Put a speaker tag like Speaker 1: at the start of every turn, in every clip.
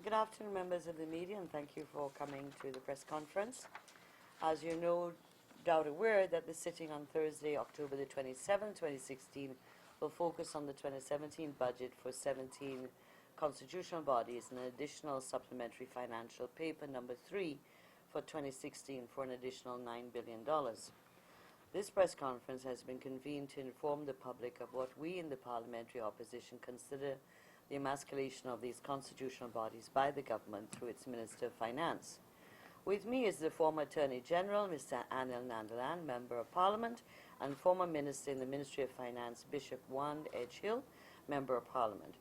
Speaker 1: Good afternoon, members of the media, and thank you for coming to the press conference. As you no doubt aware, that the sitting on Thursday, October the 27th, 2016, will focus on the 2017 budget for 17 constitutional bodies and an additional supplementary financial paper number 3 for 2016 for an additional $9 billion. This press conference has been convened to inform the public of what we in the parliamentary opposition consider the emasculation of these constitutional bodies by the government through its Minister of Finance. With me is the former Attorney General, Mr. Anil Nandalan, Member of Parliament, and former Minister in the Ministry of Finance, Bishop Wand Edgehill, Member of Parliament.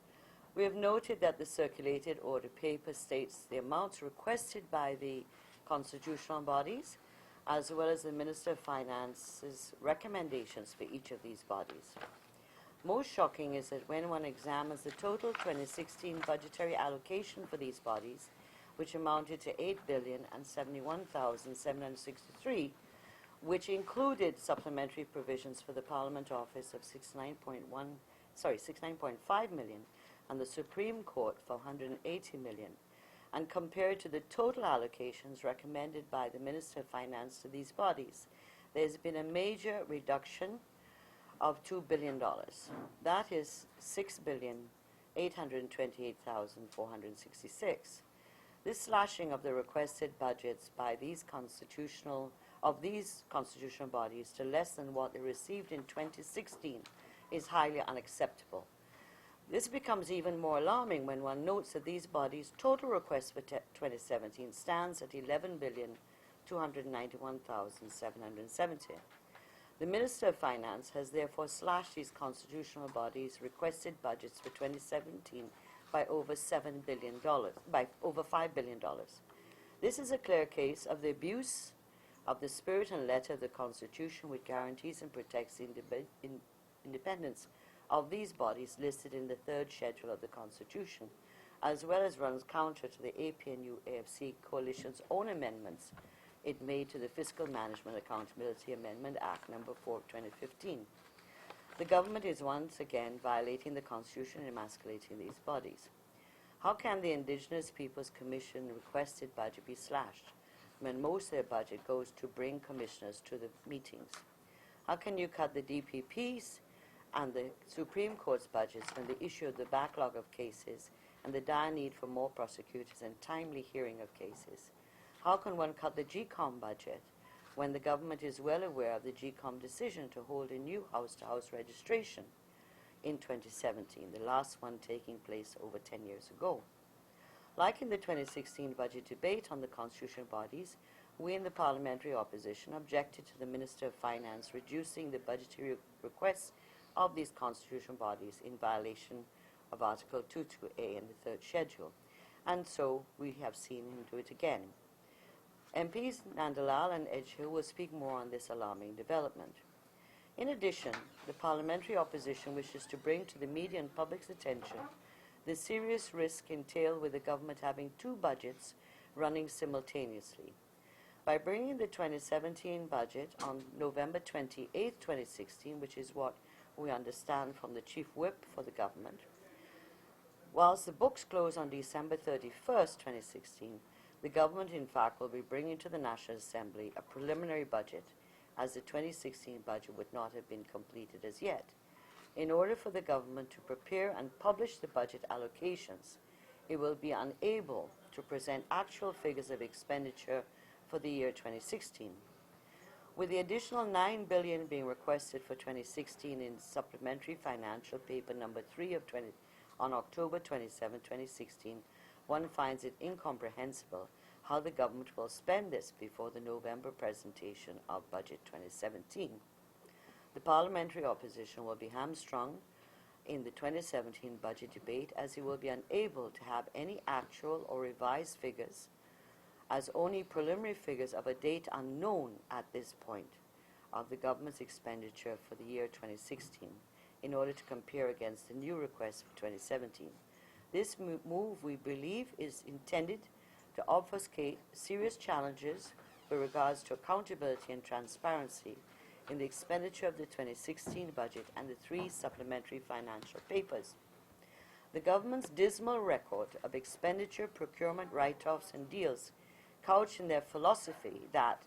Speaker 1: We have noted that the circulated order paper states the amounts requested by the constitutional bodies, as well as the Minister of Finance's recommendations for each of these bodies. Most shocking is that when one examines the total 2016 budgetary allocation for these bodies, which amounted to $8,071,763, which included supplementary provisions for the Parliament Office of $69.5 million and the Supreme Court for $180 million, and compared to the total allocations recommended by the Minister of Finance to these bodies, there has been a major reduction of $2 billion. That is $6,828,466. This slashing of the requested budgets by these constitutional bodies to less than what they received in 2016 is highly unacceptable. This becomes even more alarming when one notes that these bodies' total request for 2017 stands at $11,291,770. The Minister of Finance has therefore slashed these constitutional bodies' requested budgets for 2017 by over $5 billion. This is a clear case of the abuse of the spirit and letter of the Constitution, which guarantees and protects the independence of these bodies listed in the third schedule of the Constitution, as well as runs counter to the APNU-AFC coalition's own amendments it made to the Fiscal Management Accountability Amendment Act No. 4 of 2015. The government is once again violating the Constitution and emasculating these bodies. How can the Indigenous Peoples Commission requested budget be slashed when most of their budget goes to bring commissioners to the meetings? How can you cut the DPP's and the Supreme Court's budgets when the issue of the backlog of cases and the dire need for more prosecutors and timely hearing of cases? How can one cut the GCOM budget when the government is well aware of the GCOM decision to hold a new house-to-house registration in 2017, the last one taking place over 10 years ago? Like in the 2016 budget debate on the constitutional bodies, we in the parliamentary opposition objected to the Minister of Finance reducing the budgetary requests of these constitutional bodies in violation of Article 22A in the third schedule, and so we have seen him do it again. MPs Nandalal and Edgehill will speak more on this alarming development. In addition, the parliamentary opposition wishes to bring to the media and public's attention the serious risk entailed with the government having two budgets running simultaneously. By bringing the 2017 budget on November 28, 2016, which is what we understand from the Chief Whip for the government, whilst the books close on December 31st, 2016, the government, in fact, will be bringing to the National Assembly a preliminary budget, as the 2016 budget would not have been completed as yet. In order for the government to prepare and publish the budget allocations, it will be unable to present actual figures of expenditure for the year 2016. With the additional $9 billion being requested for 2016 in supplementary financial paper number 3 on October 27, 2016, one finds it incomprehensible how the government will spend this before the November presentation of Budget 2017. The parliamentary opposition will be hamstrung in the 2017 budget debate, as it will be unable to have any actual or revised figures, as only preliminary figures of a date unknown at this point of the government's expenditure for the year 2016 in order to compare against the new request for 2017. This move, we believe, is intended to obfuscate serious challenges with regards to accountability and transparency in the expenditure of the 2016 budget and the 3 supplementary financial papers. The government's dismal record of expenditure, procurement, write-offs, and deals couched in their philosophy that,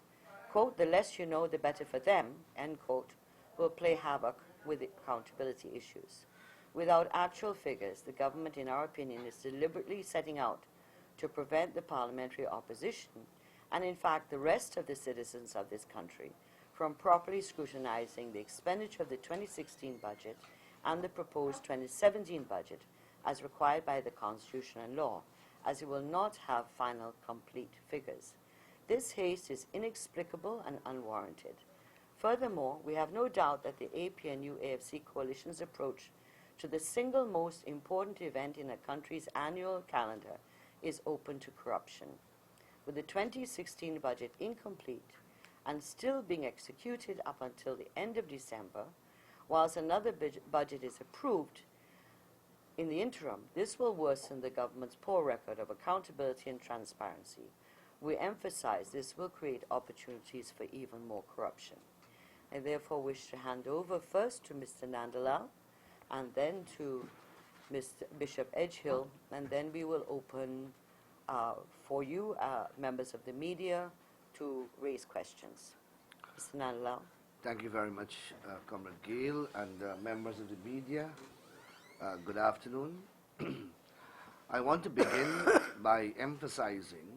Speaker 1: quote, the less you know, the better for them, end quote, will play havoc with accountability issues. Without actual figures, the government, in our opinion, is deliberately setting out to prevent the parliamentary opposition, and in fact the rest of the citizens of this country, from properly scrutinizing the expenditure of the 2016 budget and the proposed 2017 budget as required by the Constitution and law, as it will not have final complete figures. This haste is inexplicable and unwarranted. Furthermore, we have no doubt that the AP and new AFC coalition's approach to the single most important event in a country's annual calendar is open to corruption. With the 2016 budget incomplete and still being executed up until the end of December, whilst another budget is approved in the interim, this will worsen the government's poor record of accountability and transparency. We emphasize this will create opportunities for even more corruption. I therefore wish to hand over first to Mr. Nandalal and then to Mr. Bishop Edgehill, and then we will open for you, members of the media, to raise questions. Mr. Nandalal.
Speaker 2: Thank you very much, Comrade Gale, and members of the media. Good afternoon. I want to begin by emphasizing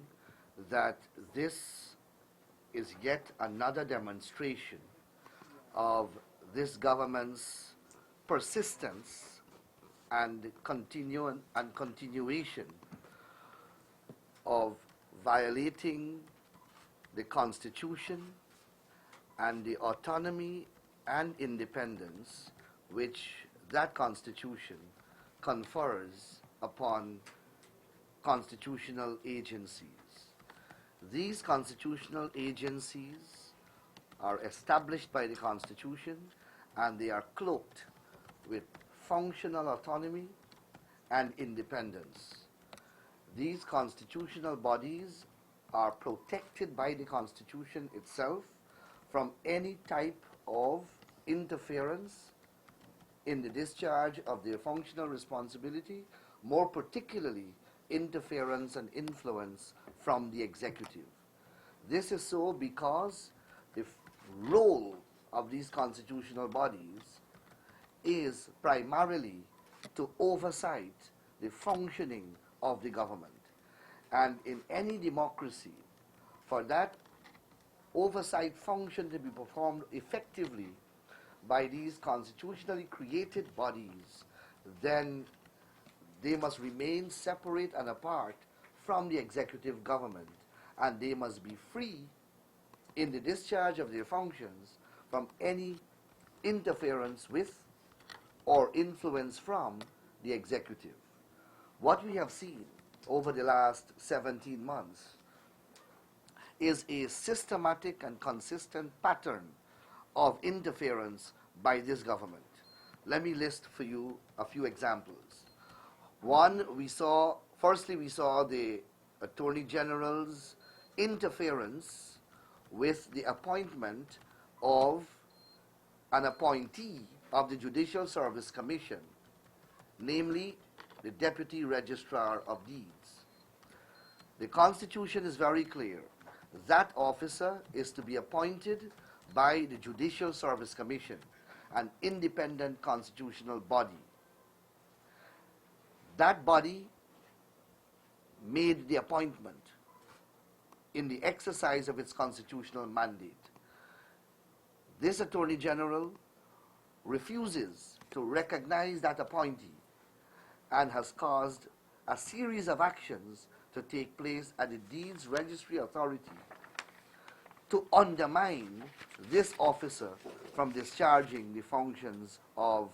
Speaker 2: that this is yet another demonstration of this government's persistence and continuation of violating the Constitution and the autonomy and independence which that Constitution confers upon constitutional agencies. These constitutional agencies are established by the Constitution, and they are cloaked with functional autonomy and independence. These constitutional bodies are protected by the Constitution itself from any type of interference in the discharge of their functional responsibility, more particularly interference and influence from the executive. This is so because the role of these constitutional bodies is primarily to oversight the functioning of the government. And in any democracy, for that oversight function to be performed effectively by these constitutionally created bodies, then they must remain separate and apart from the executive government, and they must be free in the discharge of their functions from any interference with or influence from the executive. What we have seen over the last 17 months is a systematic and consistent pattern of interference by this government. Let me list for you a few examples. One, firstly we saw the Attorney General's interference with the appointment of an appointee of the Judicial Service Commission, namely the Deputy Registrar of Deeds. The Constitution is very clear. That officer is to be appointed by the Judicial Service Commission, an independent constitutional body. That body made the appointment in the exercise of its constitutional mandate. This Attorney General refuses to recognize that appointee and has caused a series of actions to take place at the Deeds Registry Authority to undermine this officer from discharging the functions of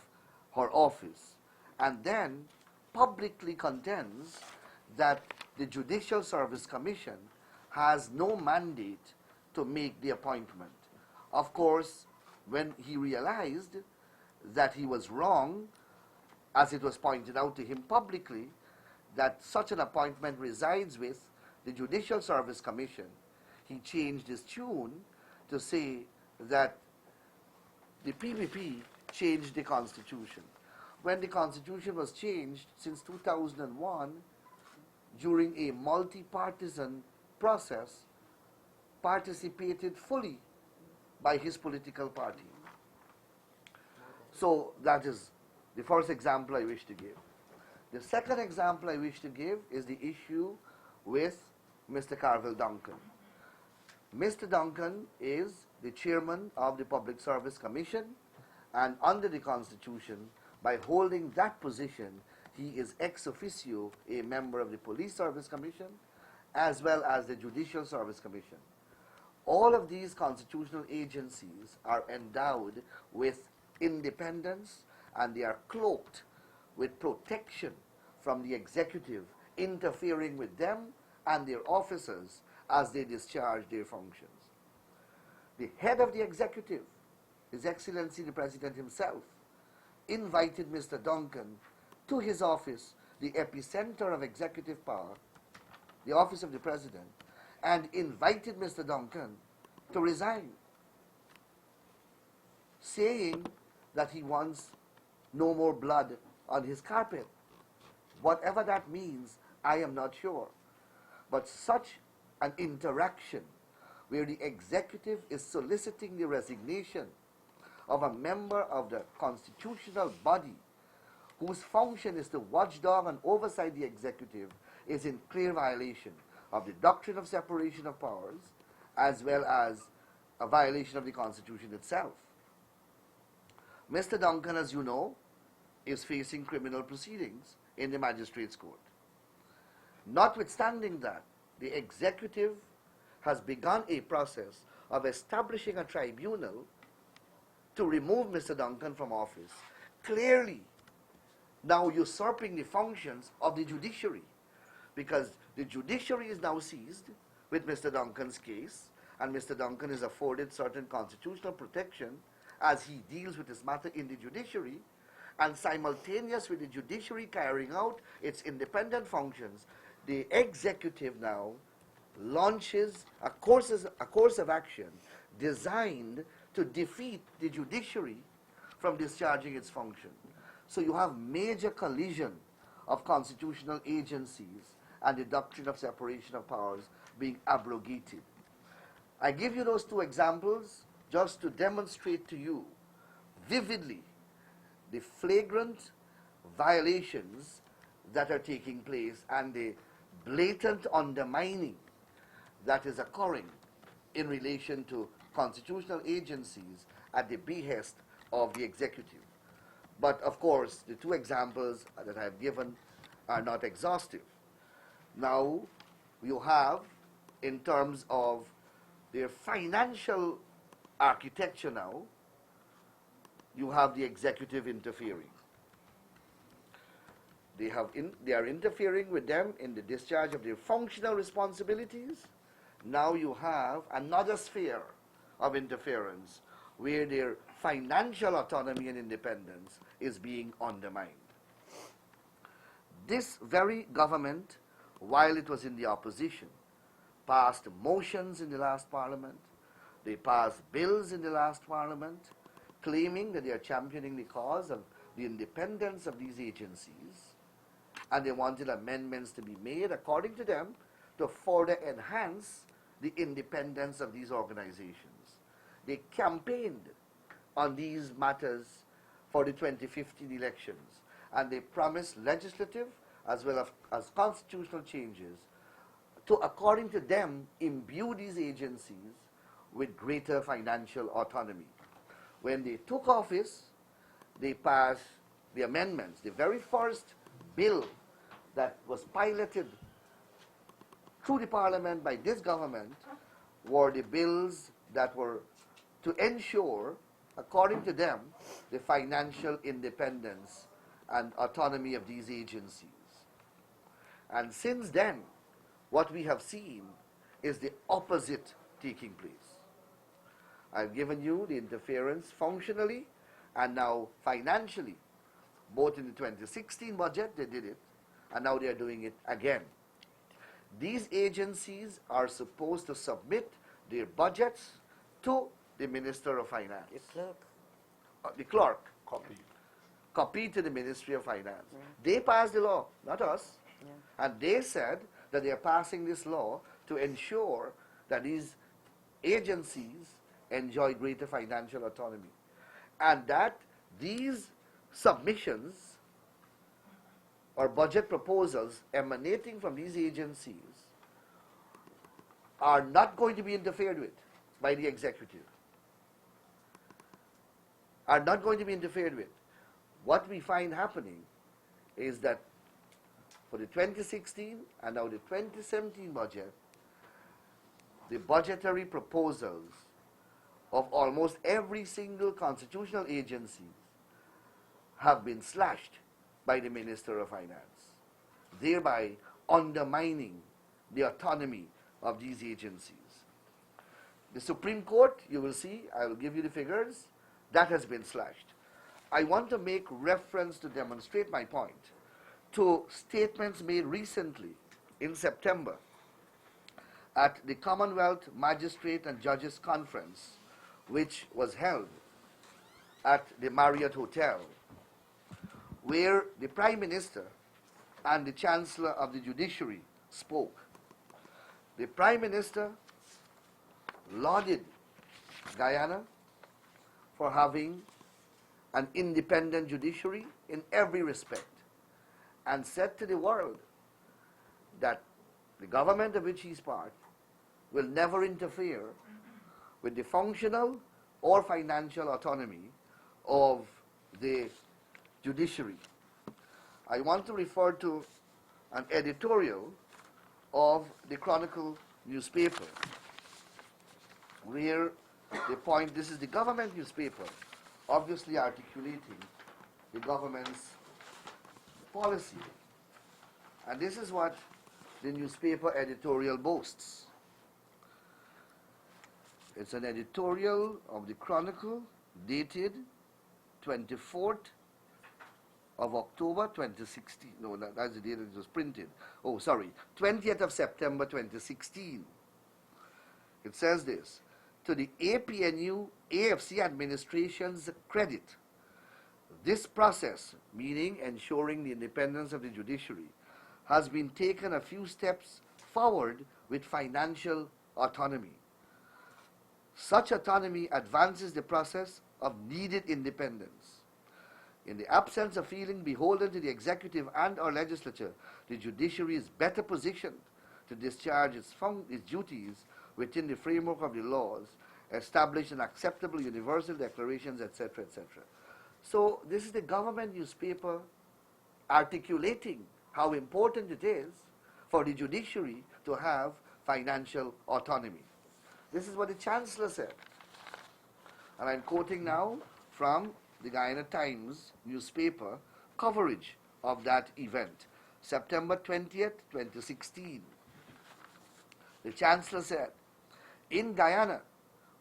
Speaker 2: her office, and then publicly contends that the Judicial Service Commission has no mandate to make the appointment. Of course, when he realized that he was wrong, as it was pointed out to him publicly, that such an appointment resides with the Judicial Service Commission, he changed his tune to say that the PPP changed the Constitution. when the Constitution was changed since 2001 during a multi-partisan process participated fully by his political party. So that is the first example I wish to give. The second example I wish to give is the issue with Mr. Carville Duncan. Mr. Duncan is the chairman of the Public Service Commission, and under the Constitution, by holding that position, he is ex officio a member of the Police Service Commission as well as the Judicial Service Commission. All of these constitutional agencies are endowed with independence, and they are cloaked with protection from the executive interfering with them and their officers as they discharge their functions. The head of the executive, His Excellency the President himself, invited Mr. Duncan to his office, the epicenter of executive power, the office of the President, and invited Mr. Duncan to resign, saying that he wants no more blood on his carpet. Whatever that means, I am not sure. But such an interaction where the executive is soliciting the resignation of a member of the constitutional body whose function is to watchdog and oversight the executive is in clear violation of the doctrine of separation of powers as well as a violation of the Constitution itself. Mr. Duncan, as you know, is facing criminal proceedings in the magistrates' court. Notwithstanding that, the executive has begun a process of establishing a tribunal to remove Mr. Duncan from office, clearly now usurping the functions of the judiciary, because the judiciary is now seized with Mr. Duncan's case, and Mr. Duncan is afforded certain constitutional protection as he deals with this matter in the judiciary, and simultaneous with the judiciary carrying out its independent functions, the executive now launches a course of action designed to defeat the judiciary from discharging its function. So you have major collision of constitutional agencies and the doctrine of separation of powers being abrogated. I give you those two examples just to demonstrate to you vividly the flagrant violations that are taking place and the blatant undermining that is occurring in relation to constitutional agencies at the behest of the executive. But of course, the two examples that I have given are not exhaustive. Now, you have, in terms of their financial architecture now, you have the executive interfering. They are interfering with them in the discharge of their functional responsibilities. Now you have another sphere of interference where their financial autonomy and independence is being undermined. This very government, while it was in the opposition, passed motions in the last parliament. They passed bills in the last parliament claiming that they are championing the cause of the independence of these agencies, and they wanted amendments to be made, according to them, to further enhance the independence of these organizations. They campaigned on these matters for the 2015 elections, and they promised legislative as well as constitutional changes to, according to them, imbue these agencies with greater financial autonomy. When they took office, they passed the amendments. The very first bill that was piloted through the parliament by this government were the bills that were to ensure, according to them, the financial independence and autonomy of these agencies. And since then, what we have seen is the opposite taking place. I've given you the interference functionally and now financially. Both in the 2016 budget, they did it, and now they are doing it again. These agencies are supposed to submit their budgets to the Minister of Finance.
Speaker 1: The clerk.
Speaker 2: The clerk.
Speaker 3: Copy.
Speaker 2: copy to the Ministry of Finance. They passed the law, not us. And they said that they are passing this law to ensure that these agencies enjoy greater financial autonomy. And that these submissions or budget proposals emanating from these agencies are not going to be interfered with by the executive. Are not going to be interfered with. What we find happening is that for the 2016 and now the 2017 budget, the budgetary proposals of almost every single constitutional agency have been slashed by the Minister of Finance, thereby undermining the autonomy of these agencies. The Supreme Court, you will see, I will give you the figures, that has been slashed. I want to make reference to demonstrate my point to statements made recently in September at the Commonwealth Magistrate and Judges Conference, which was held at the Marriott Hotel, where the Prime Minister and the Chancellor of the Judiciary spoke. The Prime Minister lauded Guyana for having an independent judiciary in every respect, and said to the world that the government of which he is part will never interfere with the functional or financial autonomy of the judiciary. I want to refer to an editorial of the Chronicle newspaper, where the point, this is the government newspaper, obviously articulating the government's policy. And this is what the newspaper editorial boasts. It's an editorial of the Chronicle dated 24th of October 2016. No, that's the date that it was printed. Oh, sorry, 20th of September 2016. It says this: to the APNU AFC administration's credit, this process, meaning ensuring the independence of the judiciary, has been taken a few steps forward with financial autonomy. Such autonomy advances the process of needed independence. In the absence of feeling beholden to the executive and or legislature, the judiciary is better positioned to discharge its duties within the framework of the laws, establish an acceptable universal declarations, etc., etc. So this is the government newspaper articulating how important it is for the judiciary to have financial autonomy. This is what the Chancellor said. And I'm quoting now from the Guyana Times newspaper coverage of that event, September 20th, 2016. The Chancellor said, in Guyana,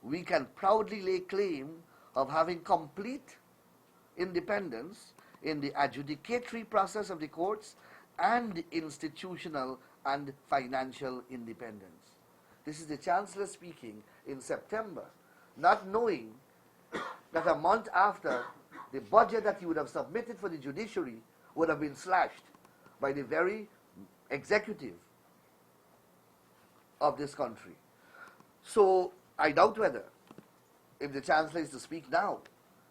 Speaker 2: we can proudly lay claim of having complete independence in the adjudicatory process of the courts and institutional and financial independence. This is the Chancellor speaking in September, not knowing that a month after, the budget that he would have submitted for the judiciary would have been slashed by the very executive of this country. So I doubt whether, if the Chancellor is to speak now,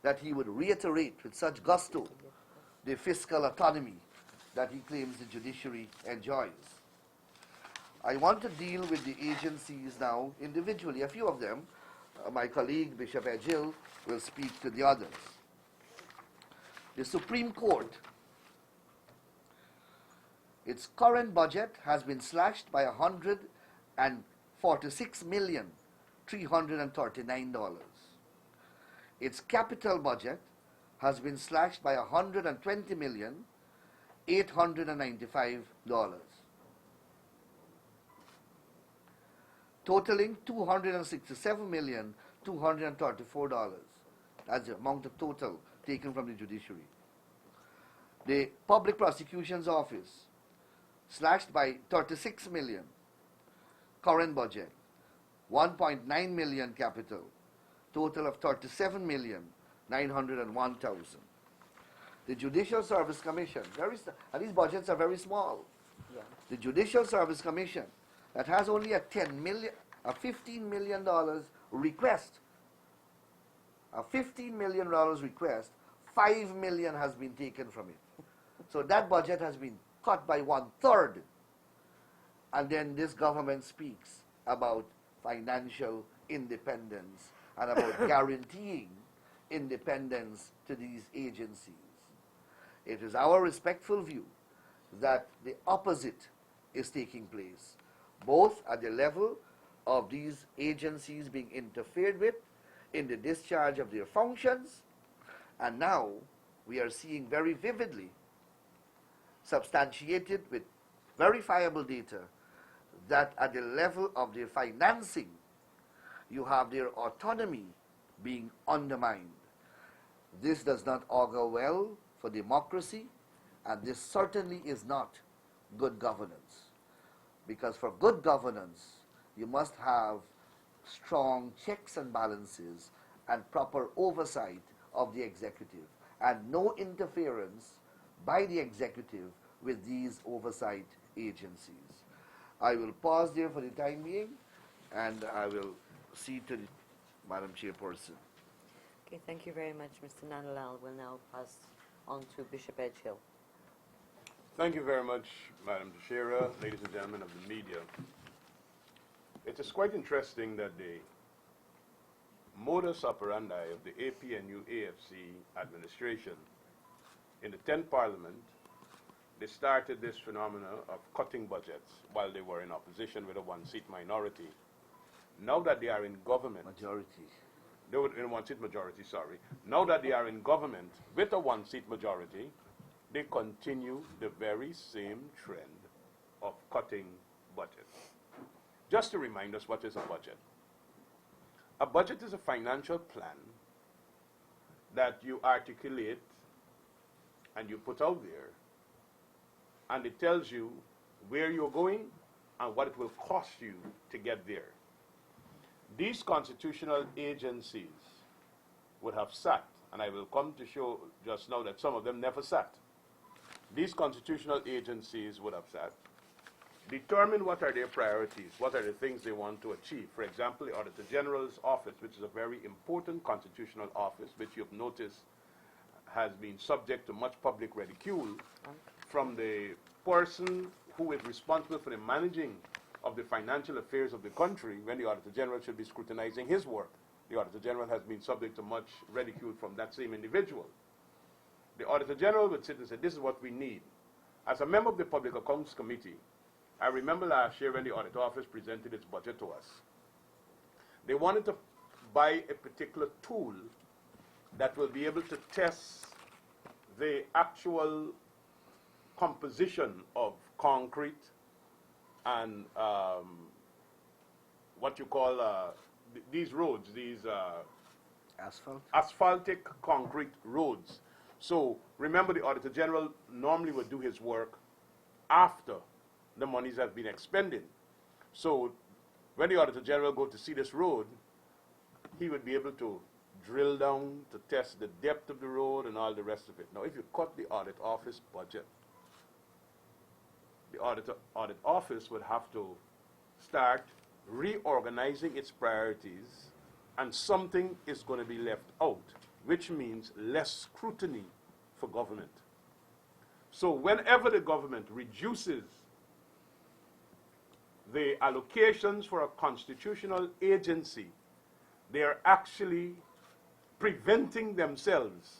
Speaker 2: that he would reiterate with such gusto the fiscal autonomy that he claims the judiciary enjoys. I want to deal with the agencies now individually, a few of them. My colleague Bishop Edghill will speak to the others. The Supreme Court, its current budget has been slashed by $146,339,000. Its capital budget has been slashed by $120,895, totaling $267,234. That's the amount of total taken from the judiciary. The Public Prosecution's Office slashed by $36 million, current budget, $1.9 million capital, total of $37,901,000. The Judicial Service Commission, and these budgets are very small.
Speaker 1: Yeah.
Speaker 2: The Judicial Service Commission, that has only a $15 million request, a $15 million request, $5 million has been taken from it. So that budget has been cut by 1/3. And then this government speaks about financial independence and about guaranteeing independence to these agencies. It is our respectful view that the opposite is taking place, both at the level of these agencies being interfered with in the discharge of their functions, and now we are seeing very vividly, substantiated with verifiable data, that at the level of their financing, you have their autonomy being undermined. This does not augur well for democracy, and this certainly is not good governance. Because for good governance, you must have strong checks and balances and proper oversight of the executive, and no interference by the executive with these oversight agencies. I will pause there for the time being, and I will cede to the Madam Chairperson.
Speaker 1: Okay, thank you very much, Mr. Nanalal. We'll now pass on to Bishop Edgehill.
Speaker 3: Thank you very much, Madam Tashira, ladies and gentlemen of the media. It is quite interesting that the modus operandi of the APNU AFC administration in the 10th Parliament, they started this phenomena of cutting budgets while they were in opposition with a one-seat minority. Now that they are in government, they were in a one-seat majority, sorry. Now that they are in government with a one-seat majority, they continue the very same trend of cutting budgets. Just to remind us, what is a budget? A budget is a financial plan that you articulate and you put out there, and it tells you where you're going and what it will cost you to get there. These constitutional agencies would have sat, and I will come to show just now that some of them never sat. These constitutional agencies would have sat, determine what are their priorities, what are the things they want to achieve. For example, the Auditor General's office, which is a very important constitutional office, which you've noticed has been subject to much public ridicule from the person who is responsible for the managing of the financial affairs of the country, when the Auditor General should be scrutinizing his work. The Auditor General has been subject to much ridicule from that same individual. The Auditor General would sit and say, this is what we need. As a member of the Public Accounts Committee, I remember last year when the Audit Office presented its budget to us. They wanted to buy a particular tool that will be able to test the actual composition of concrete and what you call these roads, these asphaltic concrete roads. So remember, the Auditor General normally would do his work after the monies have been expended. So when the Auditor General go to see this road, he would be able to drill down to test the depth of the road and all the rest of it. Now, if you cut the Audit Office budget, the Audit Office would have to start reorganizing its priorities, and something is going to be left out, which means less scrutiny for government. So whenever the government reduces the allocations for a constitutional agency, they are actually preventing themselves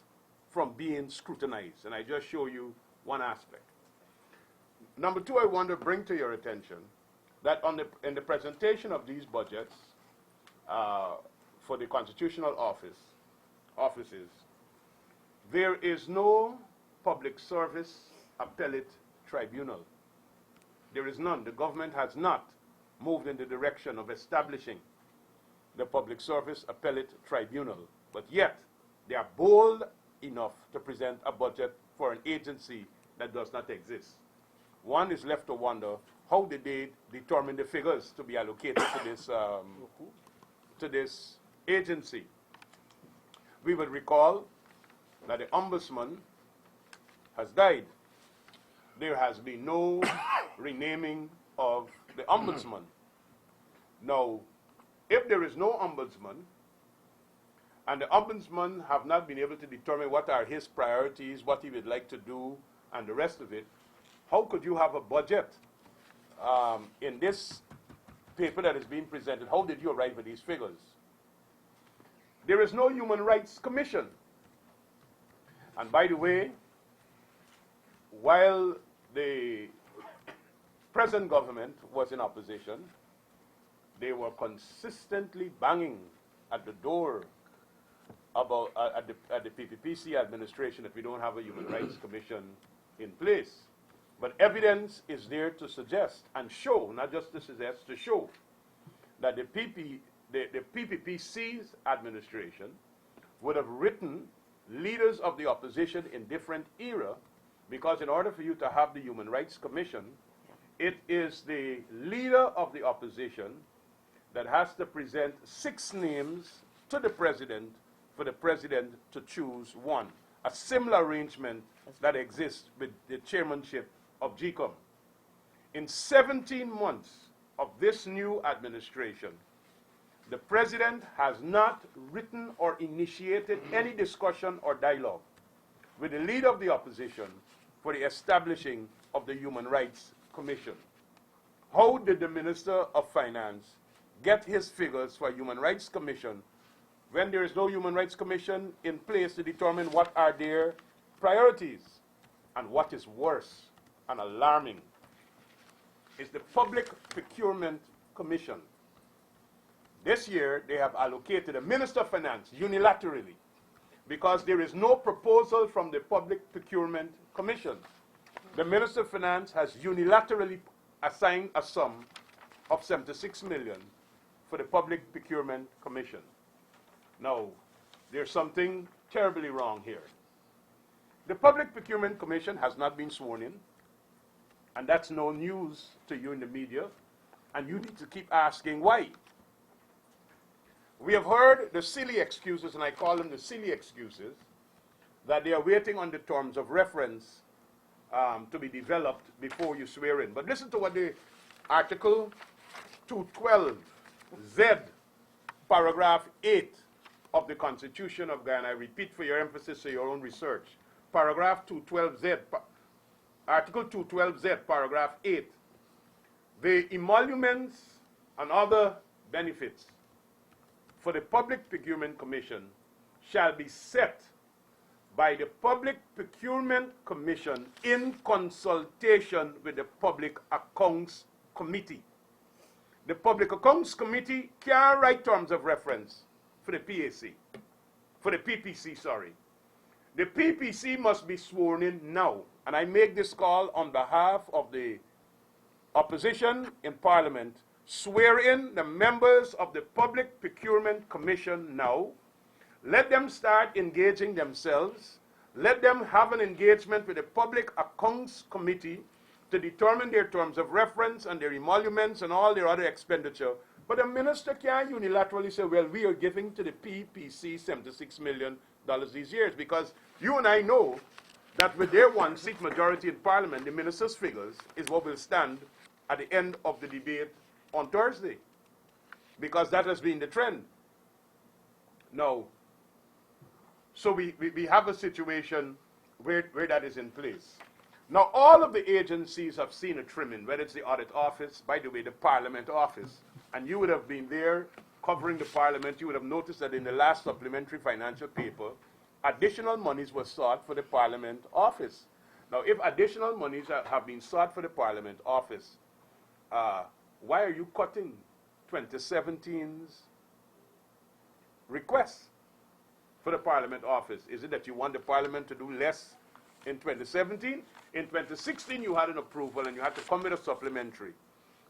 Speaker 3: from being scrutinized. And I just show you one aspect. Number two, I want to bring to your attention that in the presentation of these budgets for the constitutional offices, there is no public service appellate tribunal. There is none. The government has not moved in the direction of establishing the Public Service Appellate Tribunal, but yet they are bold enough to present a budget for an agency that does not exist. One is left to wonder, how did they determine the figures to be allocated to this agency? We would recall that the Ombudsman has died. There has been no renaming of the ombudsman. Now, if there is no ombudsman, and the ombudsman have not been able to determine what are his priorities, what he would like to do, and the rest of it, how could you have a budget in this paper that is being presented? How did you arrive at these figures? There is no Human Rights Commission. And by the way, while the present government was in opposition, they were consistently banging at the door about at the PPPC administration that we don't have a Human Rights Commission in place. But evidence is there to suggest and show, not just to suggest, to show that the PPPC's administration would have written leaders of the opposition in different era, because in order for you to have the Human Rights Commission, it is the leader of the opposition that has to present 6 names to the president for the president to choose one. A similar arrangement that exists with the chairmanship of GCOM. In 17 months of this new administration, the president has not written or initiated any discussion or dialogue with the leader of the opposition for the establishing of the Human Rights Commission. How did the Minister of Finance get his figures for a Human Rights Commission when there is no Human Rights Commission in place to determine what are their priorities? And what is worse and alarming is the Public Procurement Commission. This year, they have allocated a Minister of Finance unilaterally because there is no proposal from the Public Procurement Commission. The Minister of Finance has unilaterally assigned a sum of 76 million for the Public Procurement Commission. Now, there's something terribly wrong here. The Public Procurement Commission has not been sworn in, and that's no news to you in the media, and you need to keep asking why. We have heard the silly excuses, and I call them the silly excuses, that they are waiting on the terms of reference to be developed before you swear in. But listen to what the Article 212Z, paragraph 8 of the Constitution of Ghana. I repeat for your emphasis for your own research. Paragraph 212Z, Article 212Z, paragraph 8. The emoluments and other benefits for the Public Procurement Commission shall be set by the Public Procurement Commission in consultation with the Public Accounts Committee. The Public Accounts Committee can write terms of reference for the PAC, for the PPC, sorry. The PPC must be sworn in now, and I make this call on behalf of the opposition in Parliament. Swear in the members of the Public Procurement Commission now. Let them start engaging themselves. Let them have an engagement with the Public Accounts Committee to determine their terms of reference and their emoluments and all their other expenditure. But a minister can't unilaterally say, well, we are giving to the PPC $76 million these years, because you and I know that with their one-seat majority in Parliament, the minister's figures is what will stand at the end of the debate on Thursday, because that has been the trend. Now, so we have a situation where that is in place. Now, all of the agencies have seen a trimming, whether it's the Audit Office, by the way, the Parliament Office, and you would have been there covering the Parliament. You would have noticed that in the last supplementary financial paper, additional monies were sought for the Parliament Office. Now, if additional monies have been sought for the Parliament Office, why are you cutting 2017's requests for the Parliament Office? Is it that you want the Parliament to do less in 2017? In 2016, you had an approval and you had to come with a supplementary.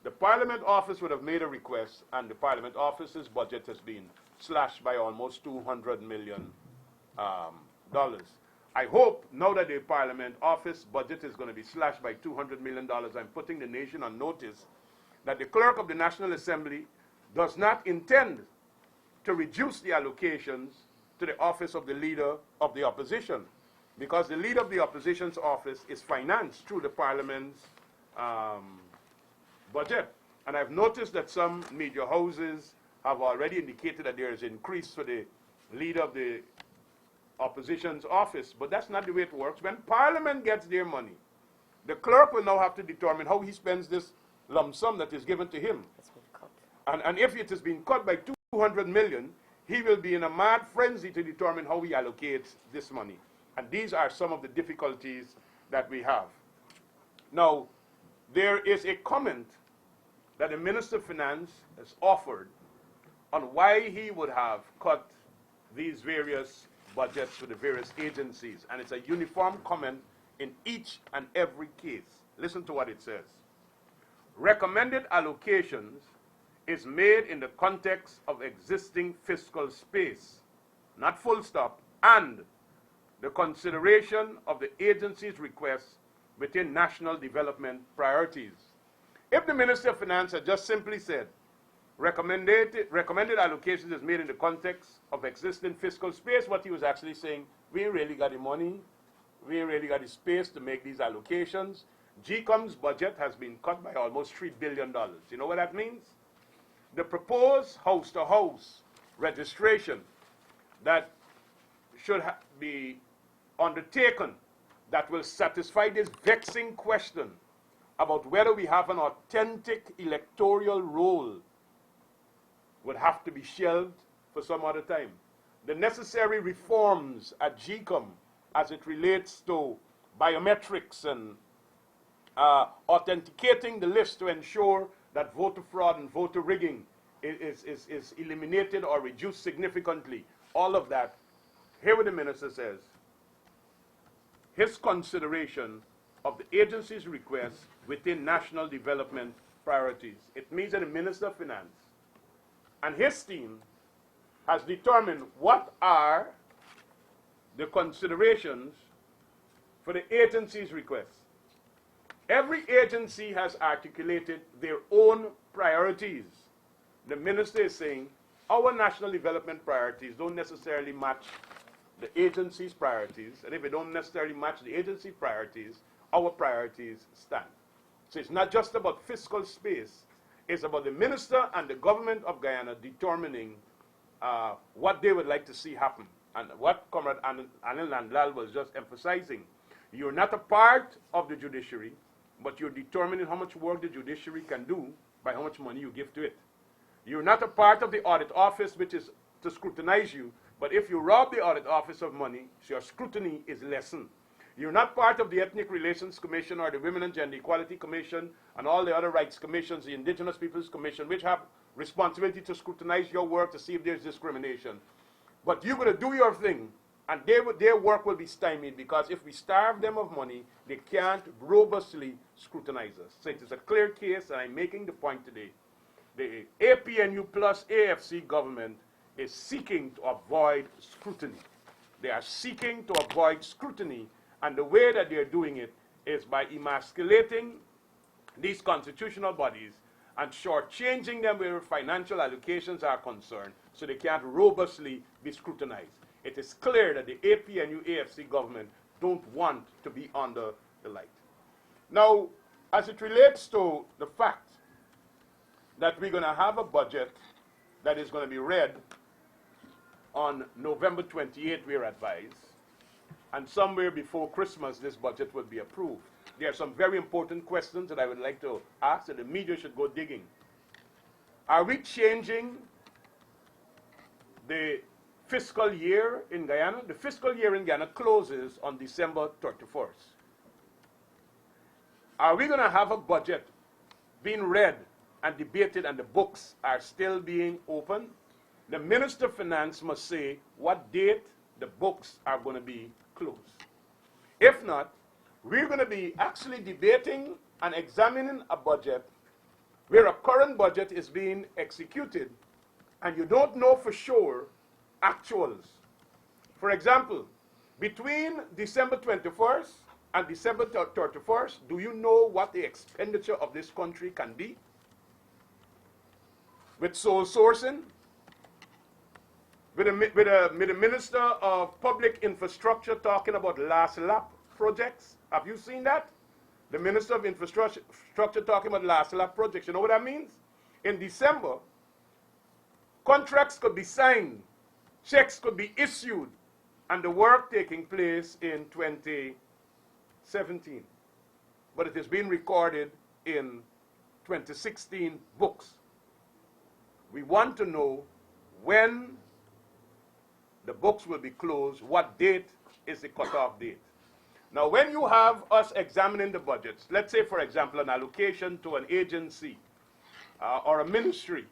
Speaker 3: The Parliament Office would have made a request, and the Parliament Office's budget has been slashed by almost $200 million. I hope now that the Parliament Office budget is going to be slashed by $200 million, I'm putting the nation on notice that the Clerk of the National Assembly does not intend to reduce the allocations to the office of the Leader of the Opposition. because the leader of the opposition's office is financed through the parliament's budget. And I've noticed that some media houses have already indicated that there is increase for the leader of the opposition's office, but that's not the way it works. When Parliament gets their money, the clerk will now have to determine how he spends this lump sum that is given to him.
Speaker 1: That's been cut.
Speaker 3: And if it has been cut by 200 million, he will be in a mad frenzy to determine how he allocates this money. And these are some of the difficulties that we have. Now, there is a comment that the Minister of Finance has offered on why he would have cut these various budgets for the various agencies. And it's a uniform comment in each and every case. Listen to what it says. Recommended allocations is made in the context of existing fiscal space, not full stop, and the consideration of the agency's requests within national development priorities. If the Minister of Finance had just simply said, recommended allocations is made in the context of existing fiscal space, what he was actually saying, we ain't really got the money, we ain't really got the space to make these allocations. GCOM's budget has been cut by almost $3 billion. You know what that means? The proposed house-to-house registration that should be undertaken that will satisfy this vexing question about whether we have an authentic electoral roll would have to be shelved for some other time. The necessary reforms at GCOM as it relates to biometrics and authenticating the list to ensure that voter fraud and voter rigging is eliminated or reduced significantly. All of that. Here what the minister says. His consideration of the agency's request within national development priorities. It means that the Minister of Finance and his team has determined what are the considerations for the agency's request. Every agency has articulated their own priorities. The minister is saying our national development priorities don't necessarily match the agency's priorities, and if they don't necessarily match the agency priorities, our priorities stand. So it's not just about fiscal space, it's about the minister and the government of Guyana determining what they would like to see happen. And what Comrade Anil Nandlal was just emphasizing, you're not a part of the judiciary, but you're determining how much work the judiciary can do by how much money you give to it. You're not a part of the audit office, which is to scrutinize you, but if you rob the audit office of money, your scrutiny is lessened. You're not part of the Ethnic Relations Commission or the Women and Gender Equality Commission and all the other rights commissions, the Indigenous Peoples Commission, which have responsibility to scrutinize your work to see if there's discrimination. But you're going to do your thing, and their work will be stymied, because if we starve them of money, they can't robustly scrutinize us. So it is a clear case, and I'm making the point today. The APNU plus AFC government is seeking to avoid scrutiny. They are seeking to avoid scrutiny, and the way that they're doing it is by emasculating these constitutional bodies and shortchanging them where financial allocations are concerned, so they can't robustly be scrutinized. It is clear that the APNU AFC government don't want to be under the light. Now, as it relates to the fact that we're going to have a budget that is going to be read on November 28th, we're advised, and somewhere before Christmas this budget will be approved. There are some very important questions that I would like to ask, and the media should go digging. Are we changing the fiscal year in Guyana? The fiscal year in Guyana closes on December 31st. Are we going to have a budget being read and debated and the books are still being opened? The Minister of Finance must say what date the books are going to be closed. If not, we're going to be actually debating and examining a budget where a current budget is being executed and you don't know for sure actuals. For example, between December 21st and December 31st, do you know what the expenditure of this country can be? With sole sourcing, with the Minister of Public Infrastructure talking about last lap projects. Have you seen that? The Minister of Infrastructure talking about last lap projects. You know what that means? In December, contracts could be signed, checks could be issued, and the work taking place in 2017. But it has been recorded in 2016 books. We want to know when the books will be closed, what date is the cutoff date. Now, when you have us examining the budgets, let's say, for example, an allocation to an agency or a ministry,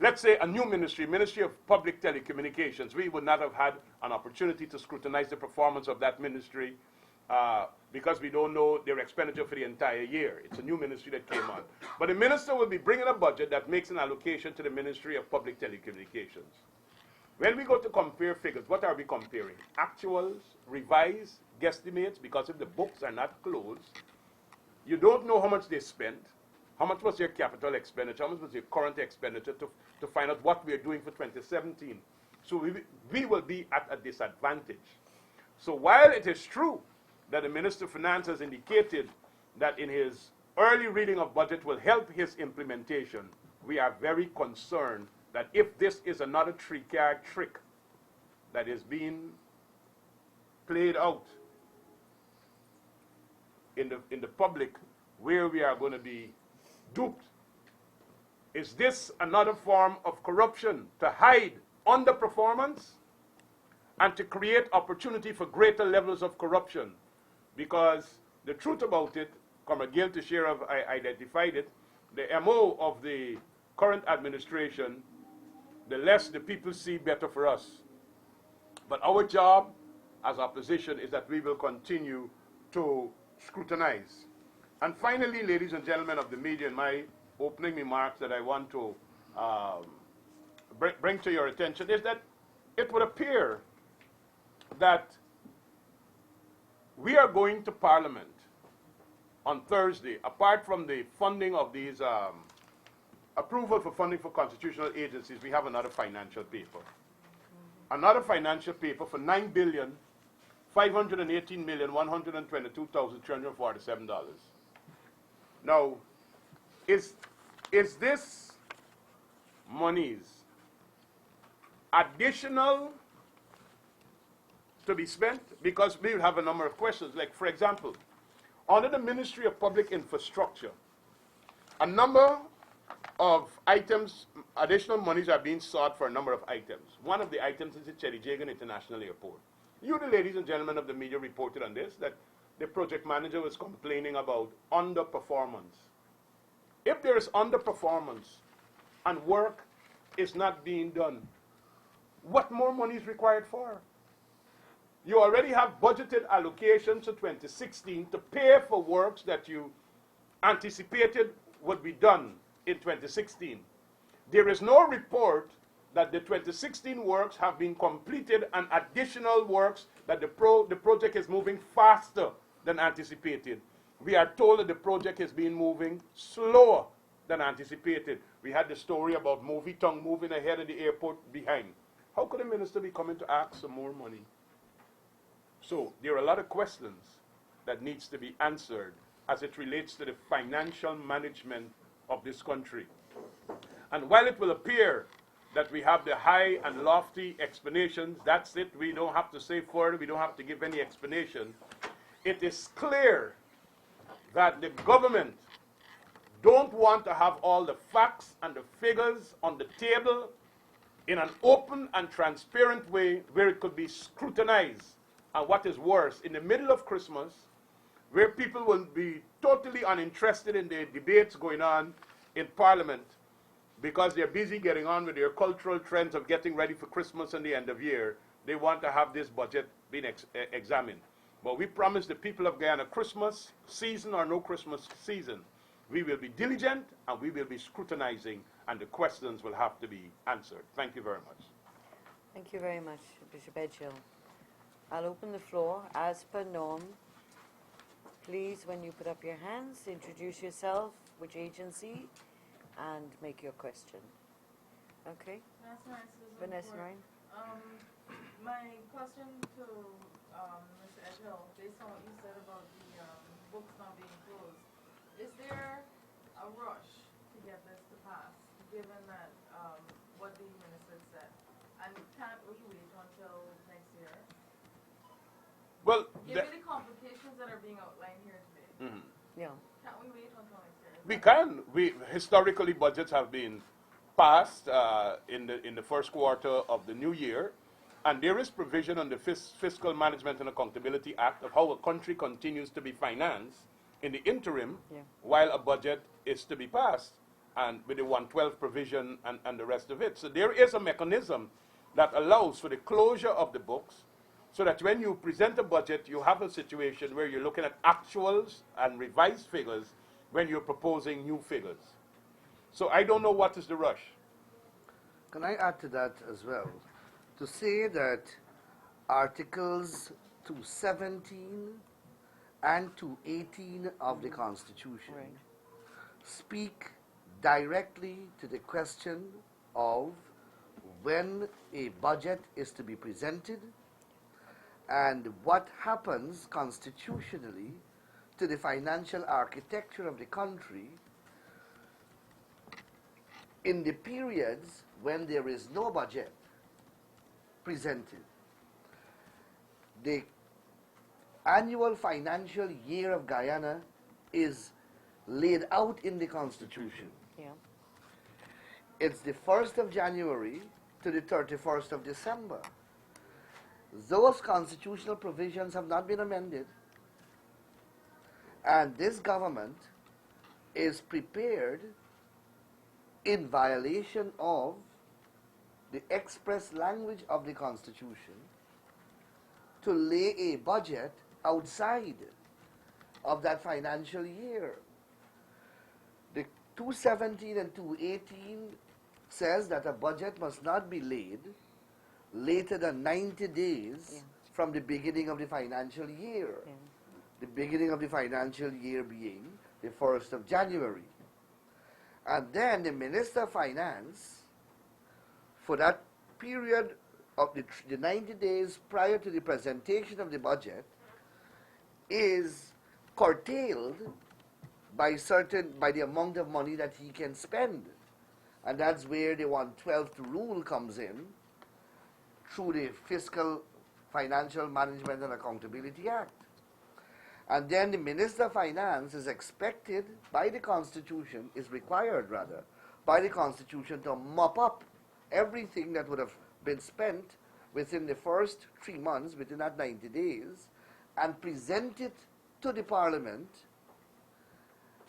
Speaker 3: let's say a new ministry, Ministry of Public Telecommunications, we would not have had an opportunity to scrutinize the performance of that ministry because we don't know their expenditure for the entire year. It's a new ministry that came on. But the minister will be bringing a budget that makes an allocation to the Ministry of Public Telecommunications. When we go to compare figures, what are we comparing? Actuals, revised, guesstimates, because if the books are not closed, you don't know how much they spent, how much was their capital expenditure, how much was their current expenditure to find out what we are doing for 2017. So we will be at a disadvantage. So while it is true that the Minister of Finance has indicated that in his early reading of budget will help his implementation, we are very concerned that if this is another three-card trick that is being played out in the public where we are going to be duped, is this another form of corruption to hide underperformance and to create opportunity for greater levels of corruption? Because the truth about it, Comrade Gail Teixeira identified it, the MO of the current administration, the less the people see, better for us. But our job as opposition is that we will continue to scrutinize. And finally, ladies and gentlemen of the media, in my opening remarks that I want to bring to your attention is that it would appear that we are going to Parliament on Thursday, apart from the funding of these approval for funding for constitutional agencies, we have another financial paper. Another financial paper for $9,518,122,347. Now, is this monies additional to be spent? Because we will have a number of questions. Like, for example, under the Ministry of Public Infrastructure, a number of items, additional monies are being sought for a number of items. One of the items is the Chedijagan International Airport. You, the ladies and gentlemen of the media, reported on this, that the project manager was complaining about underperformance. If there is underperformance and work is not being done, what more money is required for? You already have budgeted allocations for 2016 to pay for works that you anticipated would be done in 2016. There is no report that the 2016 works have been completed and additional works that the project is moving faster than anticipated. We are told that the project has been moving slower than anticipated. We had the story about Movie Tongue moving ahead and the airport behind. How could the minister be coming to ask for more money? So there are a lot of questions that needs to be answered as it relates to the financial management of this country. And while it will appear that we have the high and lofty explanations, that's it, we don't have to say further, we don't have to give any explanation, it is clear that the government don't want to have all the facts and the figures on the table in an open and transparent way where it could be scrutinized. And what is worse, in the middle of Christmas, where people will be totally uninterested in the debates going on in Parliament because they're busy getting on with their cultural trends of getting ready for Christmas and the end of year, they want to have this budget being examined. But we promise the people of Guyana, Christmas season or no Christmas season, we will be diligent and we will be scrutinizing, and the questions will have to be answered. Thank you very much.
Speaker 1: Thank you very much, Bishop Edgehill. I'll open the floor. As per norm, please, when you put up your hands, introduce yourself, which agency, and make your question. Okay? Vanessa Ryan.
Speaker 4: Um, my question to Mr. Edhill, based on what you said about the books not being closed, is there a rush to get this to pass, given that what the minister said? And can't we wait until next year?
Speaker 3: Well,
Speaker 4: Given the complications that are being outlined here today,
Speaker 1: Yeah.
Speaker 4: can't we wait until next year?
Speaker 3: we can. Historically, budgets have been passed in the first quarter of the new year, and there is provision on the Fiscal Management and Accountability Act of how a country continues to be financed in the interim while a budget is to be passed, and with the 112 provision and the rest of it. So there is a mechanism that allows for the closure of the books, so that when you present a budget, you have a situation where you're looking at actuals and revised figures when you're proposing new figures. So I don't know what is the rush.
Speaker 2: Can I add to that as well? To say that Articles 217 and 218 of the Constitution speak directly to the question of when a budget is to be presented and what happens constitutionally to the financial architecture of the country in the periods when there is no budget presented. The annual financial year of Guyana is laid out in the Constitution.
Speaker 1: Yeah.
Speaker 2: It's the 1st of January to the 31st of December. Those constitutional provisions have not been amended, and this government is prepared, in violation of the express language of the Constitution, to lay a budget outside of that financial year. The 217 and 218 says that a budget must not be laid later than 90 days from the beginning of the financial year. The beginning of the financial year being the 1st of January. And then the Minister of Finance, for that period of the 90 days prior to the presentation of the budget, is curtailed by the amount of money that he can spend. And that's where the 112th rule comes in, through the Fiscal, Financial Management and Accountability Act. And then the Minister of Finance is expected by the Constitution, is required rather, by the Constitution to mop up everything that would have been spent within the first 3 months, within that 90 days, and present it to the Parliament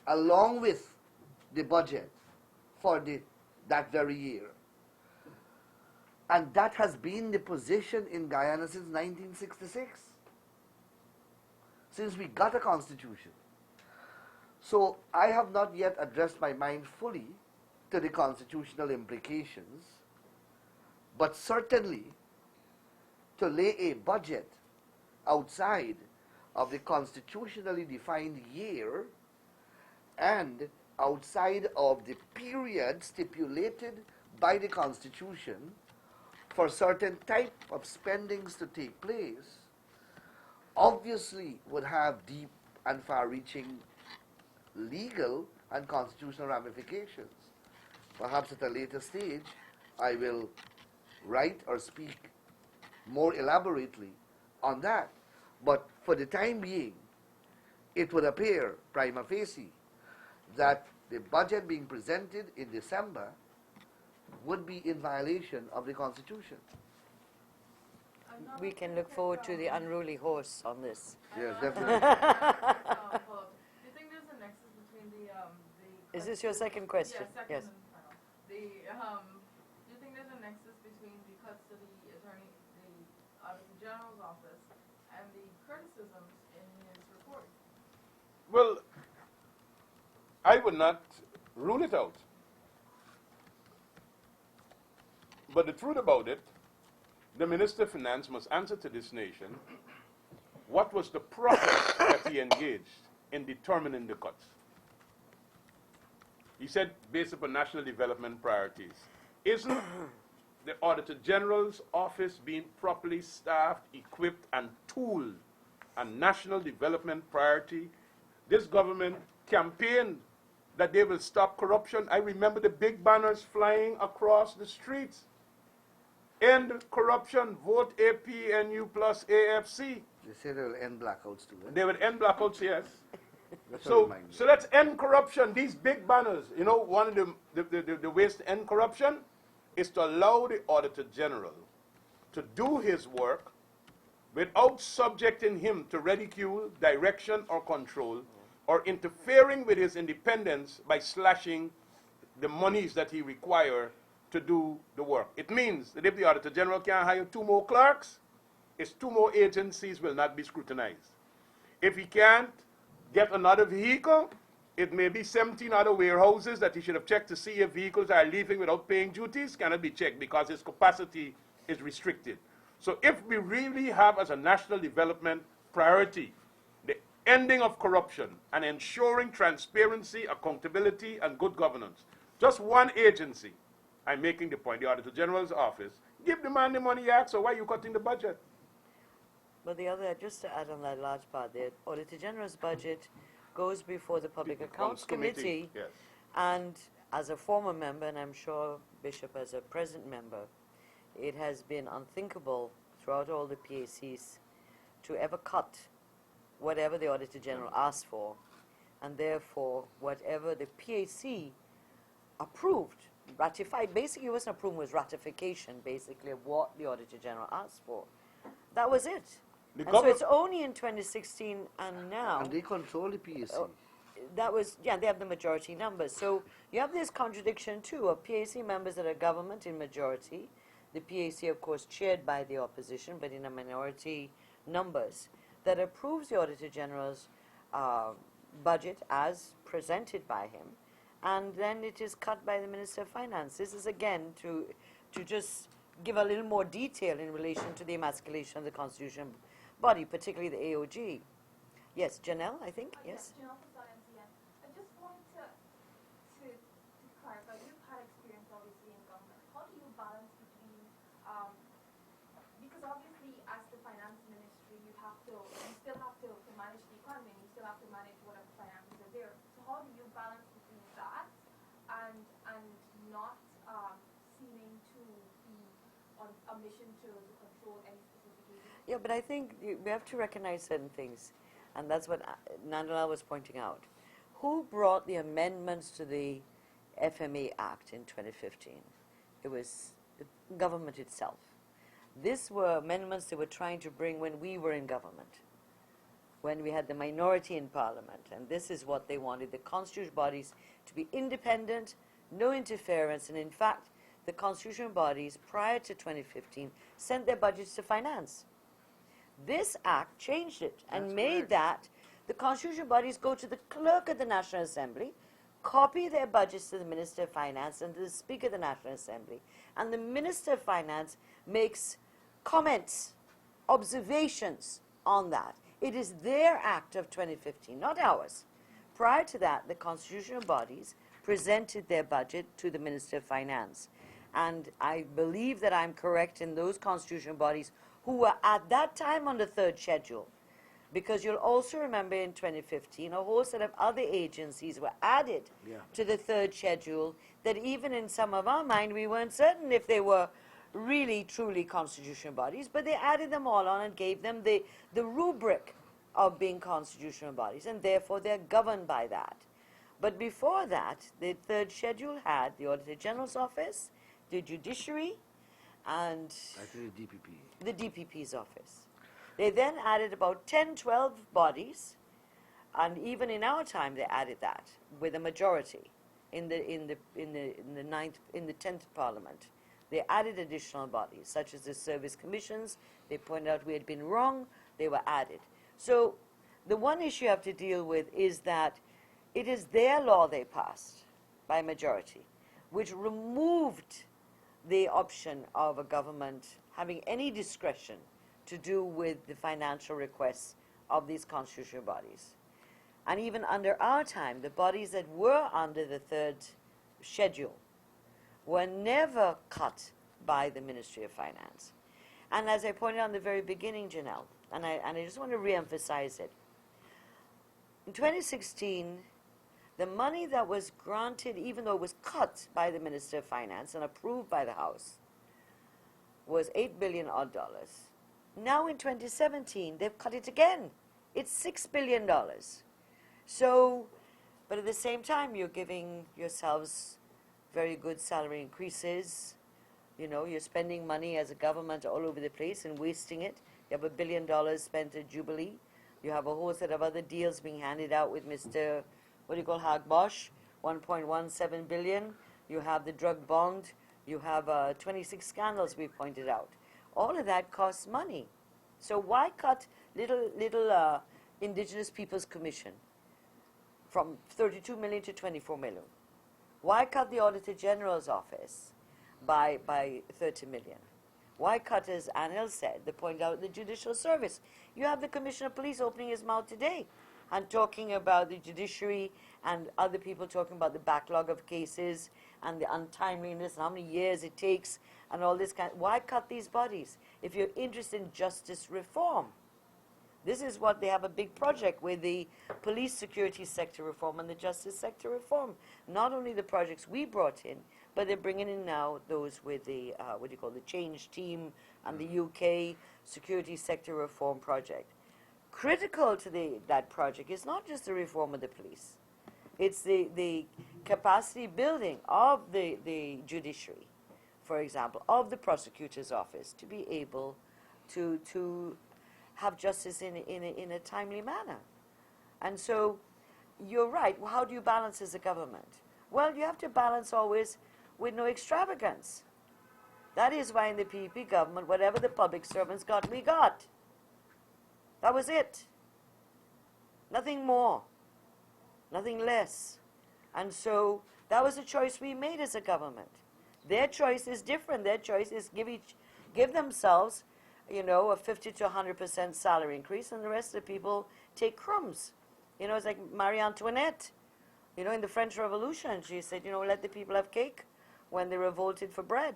Speaker 2: along with the budget for that very year. And that has been the position in Guyana since 1966, since we got a constitution. So I have not yet addressed my mind fully to the constitutional implications, but certainly to lay a budget outside of the constitutionally defined year and outside of the period stipulated by the Constitution for certain type of spendings to take place, obviously would have deep and far-reaching legal and constitutional ramifications. Perhaps at a later stage, I will write or speak more elaborately on that. But for the time being, it would appear prima facie that the budget being presented in December would be in violation of the Constitution.
Speaker 1: We can look forward to the unruly horse on this.
Speaker 2: Yes, definitely.
Speaker 4: Do you think there's a nexus between the
Speaker 1: Is this your second question?
Speaker 4: Yeah, second and final. Do you think there's a nexus between the cuts to the Auditor General's office and the criticisms in his report?
Speaker 3: Well, I would not rule it out. But the truth about it, the Minister of Finance must answer to this nation what was the process that he engaged in determining the cuts. He said based upon national development priorities. Isn't the Auditor General's office being properly staffed, equipped, and tooled a national development priority. This government campaigned that they will stop corruption. I remember the big banners flying across the streets. End corruption, vote APNU plus AFC.
Speaker 2: They say they will end blackouts too. Eh?
Speaker 3: They will end blackouts, yes.
Speaker 2: That's what
Speaker 3: So,
Speaker 2: remind me.
Speaker 3: so let's end corruption. These big banners, you know, one of the ways to end corruption is to allow the Auditor General to do his work without subjecting him to ridicule, direction, or control, or interfering with his independence by slashing the monies that he requires to do the work. It means that if the Auditor General can't hire 2 more clerks, his 2 more agencies will not be scrutinized. If he can't get another vehicle, it may be 17 other warehouses that he should have checked to see if vehicles are leaving without paying duties, cannot be checked because his capacity is restricted. So if we really have as a national development priority the ending of corruption and ensuring transparency, accountability, and good governance, just one agency, I'm making the point, the Auditor General's office, give the man the money he asks, so why are you cutting the budget?
Speaker 1: But the other, just to add on that large part there, Auditor General's budget goes before the Public Accounts Committee,
Speaker 3: yes.
Speaker 1: and as a former member, and I'm sure Bishop as a present member, it has been unthinkable throughout all the PACs to ever cut whatever the Auditor General asked for, and therefore whatever the PAC approved, ratified, basically it wasn't approval, it was ratification basically of what the Auditor General asked for. That was it.
Speaker 3: The
Speaker 1: And so
Speaker 3: government-
Speaker 1: it's only in 2016 and now.
Speaker 2: And they control the PAC.
Speaker 1: That was, yeah, they have the majority numbers. So you have this contradiction too of PAC members that are government in majority, the PAC of course chaired by the opposition but in a minority numbers, that approves the Auditor General's budget as presented by him, and then it is cut by the Minister of Finance. This is again to just give a little more detail in relation to the emasculation of the constitutional body, particularly the AOG. Yes, Janelle, I think, yes?
Speaker 5: Janelle from NCN. I just wanted to clarify, you've had experience obviously in government. How do you balance between, because obviously as the finance ministry you still have to manage the economy, and you still have to manage whatever finances are there. So how do you balance between that and not seeming to be on a mission to control any specific agency?
Speaker 1: Yeah, but I think we have to recognize certain things, and that's what Nandala was pointing out. Who brought the amendments to the FME Act in 2015? It was the government itself. These were amendments they were trying to bring when we were in government, when we had the minority in Parliament, and this is what they wanted, the constitutional bodies to be independent, no interference, and in fact, the constitutional bodies prior to 2015 sent their budgets to finance. This act changed it and
Speaker 2: That's
Speaker 1: made
Speaker 2: correct.
Speaker 1: that the constitutional bodies go to the clerk of the National Assembly, copy their budgets to the Minister of Finance and to the Speaker of the National Assembly, and the Minister of Finance makes comments, observations on that. It is their act of 2015, not ours. Prior to that, the constitutional bodies presented their budget to the Minister of Finance. And I believe that I'm correct in those constitutional bodies who were at that time on the third schedule. Because you'll also remember in 2015, a whole set of other agencies were added to the third schedule that even in some of our mind, we weren't certain if they were really, truly constitutional bodies, but they added them all on and gave them the rubric of being constitutional bodies, and therefore they're governed by that. But before that, the third schedule had the Auditor General's Office, the Judiciary, and
Speaker 2: I think the DPP.
Speaker 1: the DPP's office. They then added about 10, 12 bodies, and even in our time they added that with a majority in the 10th Parliament. They added additional bodies, such as the service commissions. They pointed out we had been wrong. They were added. So the one issue you have to deal with is that it is their law they passed by majority, which removed the option of a government having any discretion to do with the financial requests of these constitutional bodies. And even under our time, the bodies that were under the third schedule were never cut by the Ministry of Finance. And as I pointed out in the very beginning, Janelle, and I just want to re-emphasize it, in 2016, the money that was granted, even though it was cut by the Minister of Finance and approved by the House, was $8 billion odd. Now in 2017, they've cut it again. It's $6 billion. So, but at the same time, you're giving yourselves very good salary increases. You know, you're spending money as a government all over the place and wasting it. You have $1 billion spent at Jubilee. You have a whole set of other deals being handed out with Mr. What do you call Hagbosh, 1.17 billion. You have the drug bond. You have 26 scandals we pointed out. All of that costs money. So why cut little Indigenous Peoples Commission from 32 million to 24 million? Why cut the Auditor General's office by 30 million? Why cut, as Anil said, they point out the Judicial Service? You have the Commissioner of Police opening his mouth today and talking about the judiciary, and other people talking about the backlog of cases and the untimeliness and how many years it takes and all this kind. Why cut these bodies if you're interested in justice reform? This is what they have a big project with the police security sector reform and the justice sector reform. Not only the projects we brought in, but they're bringing in now those with the, the change team and the UK security sector reform project. Critical to that project is not just the reform of the police. It's the capacity building of the judiciary, for example, of the prosecutor's office to be able to have justice in a timely manner. And so you're right. Well, how do you balance as a government? Well, you have to balance always with no extravagance. That is why in the PPP government, whatever the public servants got, we got. That was it. Nothing more. Nothing less. And so that was a choice we made as a government. Their choice is different. Their choice is give themselves, a 50 to 100% salary increase, and the rest of the people take crumbs. It's like Marie Antoinette, in the French Revolution. She said, let the people have cake when they revolted for bread.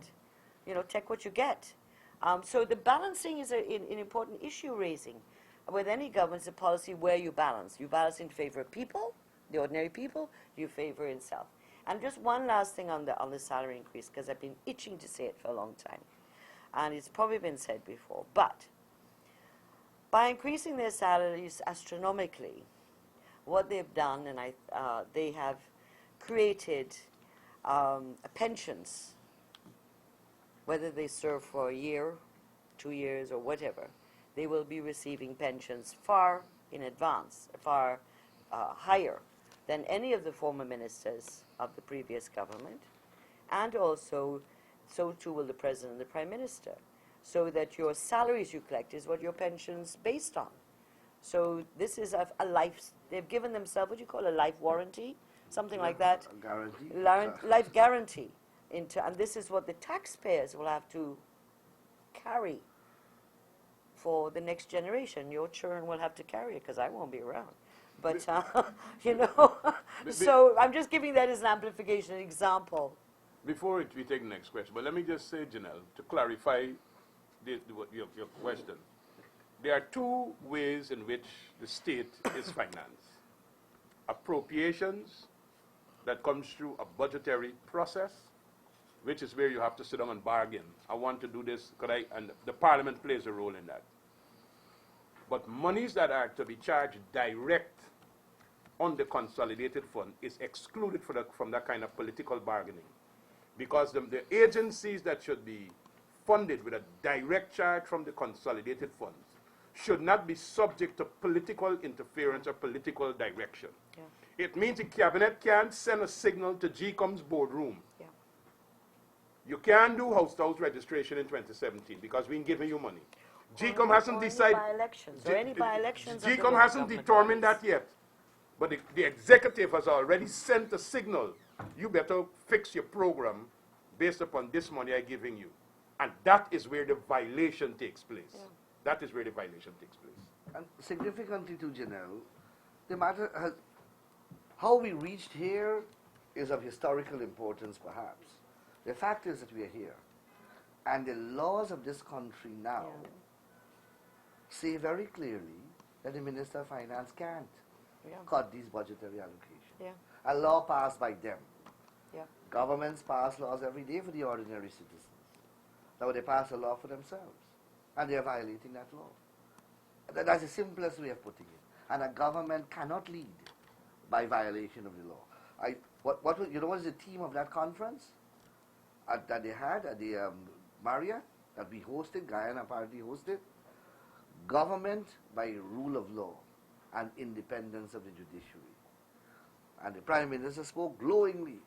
Speaker 1: Take what you get. So the balancing is an important issue raising. With any government, it's a policy where you balance. You balance in favor of people, the ordinary people, you favor in self. And just one last thing on the salary increase, because I've been itching to say it for a long time. And it's probably been said before. But by increasing their salaries astronomically, what they've done, and they have created pensions, whether they serve for a year, 2 years, or whatever, they will be receiving pensions far in advance, far higher than any of the former ministers of the previous government, and also so too will the President and the Prime Minister, so that your salaries you collect is what your pension's based on. So this is a life, they've given themselves, what do you call a life warranty? Something like that.
Speaker 2: A guarantee.
Speaker 1: Life guarantee. And this is what the taxpayers will have to carry for the next generation. Your children will have to carry it because I won't be around. But, so I'm just giving that as an amplification, an example.
Speaker 3: Before we take the next question, but let me just say, Janelle, to clarify your question, there are two ways in which the state is financed. Appropriations that comes through a budgetary process, which is where you have to sit down and bargain. I want to do this, and the parliament plays a role in that. But monies that are to be charged direct on the consolidated fund is excluded from that kind of political bargaining. Because the agencies that should be funded with a direct charge from the consolidated funds should not be subject to political interference or political direction. Yeah. It means the cabinet can't send a signal to GCOM's boardroom. Yeah. You can't do house-to-house registration in 2017 because we ain't giving you money. GCOM hasn't decided. GCOM hasn't determined that yet. But the executive has already sent a signal. You better fix your program based upon this money I'm giving you. And that is where the violation takes place. Yeah. That is where the violation takes place.
Speaker 2: And significantly to Janelle, the matter has, how we reached here is of historical importance perhaps. The fact is that we are here. And the laws of this country now say very clearly that the Minister of Finance can't cut these budgetary allocations.
Speaker 1: Yeah.
Speaker 2: A law passed by them.
Speaker 1: Yeah.
Speaker 2: Governments pass laws every day for the ordinary citizens. Now they pass a law for themselves, and they are violating that law. That's the simplest way of putting it. And a government cannot lead by violation of the law. You know what is the theme of that conference that they had at the Marriott that we hosted, Guyana apparently hosted? Government by rule of law and independence of the judiciary. And the Prime Minister spoke glowingly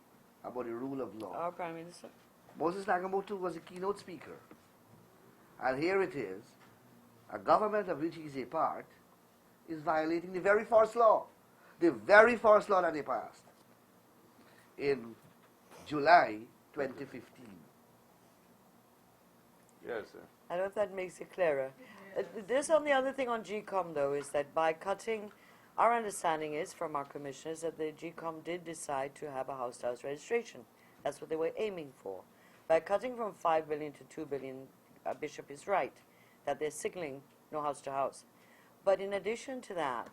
Speaker 2: about the rule of law.
Speaker 1: Our Prime Minister.
Speaker 2: Moses Nagamoto was a keynote speaker. And here it is, a government of which he is a part is violating the very first law. The very first law that they passed in July 2015.
Speaker 3: Yes, sir.
Speaker 1: I don't know if that makes it clearer. There's on the other thing on GCOM, though, is that by cutting, our understanding is from our commissioners that the GCOM did decide to have a house-to-house registration. That's what they were aiming for. By cutting from 5 billion to 2 billion, Bishop is right, that they're signaling no house-to-house. But in addition to that,